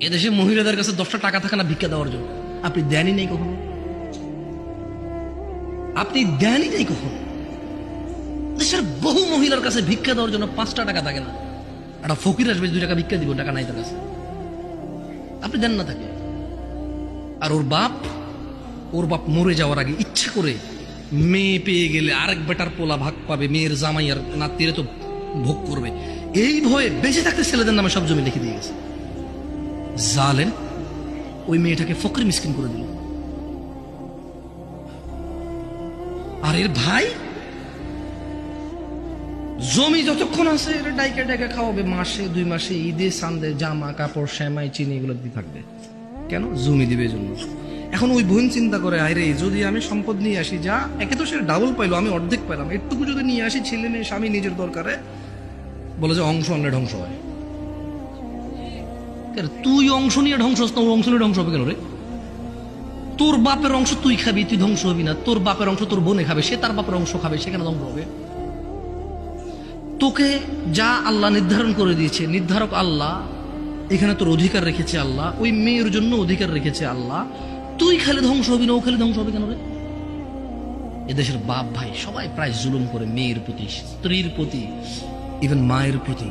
এদেশে মহিলাদের কাছে 10টা টাকা থাকে না ভিক্ষা দেওয়ার জন্য? আপনি দেনই নেই কখনো, আপনি দেনই নেই কখনো। দেশের বহু মহিলার কাছে ভিক্ষা দেওয়ার জন্য 5টা টাকা থাকে না। একটা ফকির আসবে 2 টাকা ভিক্ষা দিব, টাকা নাই তার কাছে, আপনি দেন না তাকে। আর ওর বাপ মরে যাওয়ার আগে ইচ্ছে করে মেয়ে পেয়ে গেলে আরেক বেটার পোলা ভাগ পাবে, মেয়ের জামাই আর নাতিরে তো ভোগ করবে, এই ভয়ে বেঁচে থাকতে ছেলেদের নামে সব জমি লিখে দিয়ে গেছে। জালেম ওই মেয়েটাকে ফকির মিসকিন করে দিল। আর এর ভাই জমি যতক্ষণ আছে এটা ডাইকা ডাইকা খাওয়াবে, মাসে 2 মাসে ঈদে সান্দে জামা কাপড় সেমাই চিনি এগুলো দিয়ে থাকবে। কেন? জমি দিবে জন্য। এখন ওই বোন চিন্তা করে, আরে যদি আমি সম্পদ নিয়ে আসি, যা একে তো সে ডাবল পাইলো, আমি অর্ধেক পেলাম, একটুকু যদি নিয়ে আসি, ছেলে মেয়ে স্বামী নিজের দরকারে, বলে যে অংশ আনলে ধ্বংস হয়। তুই অংশ নিয়ে ধ্বংস হস না, ওর অংশ নিয়ে ধ্বংস হবে কেন রে? তোর বাপের অংশ তুই খাবি, তুই ধ্বংস হবি না। তোর বাপের অংশ তোর বোনে খাবে, সে তার বাপের অংশ খাবে, সেখানে ধ্বংস হবে। তোকে যা আল্লাহ নির্ধারণ করে দিয়েছে, নির্ধারক আল্লাহ, এখানে তোর অধিকার রেখেছে আল্লাহ, ওই মেয়ের জন্য অধিকার রেখেছে আল্লাহ, তুই খালি ধ্বংস হবি না, ও খালি ধ্বংস হবে কেন রে? এদেশের বাপ ভাই সবাই প্রায় জুলুম করে মেয়ের প্রতি, স্ত্রীর প্রতি, ইভেন মায়ের প্রতি।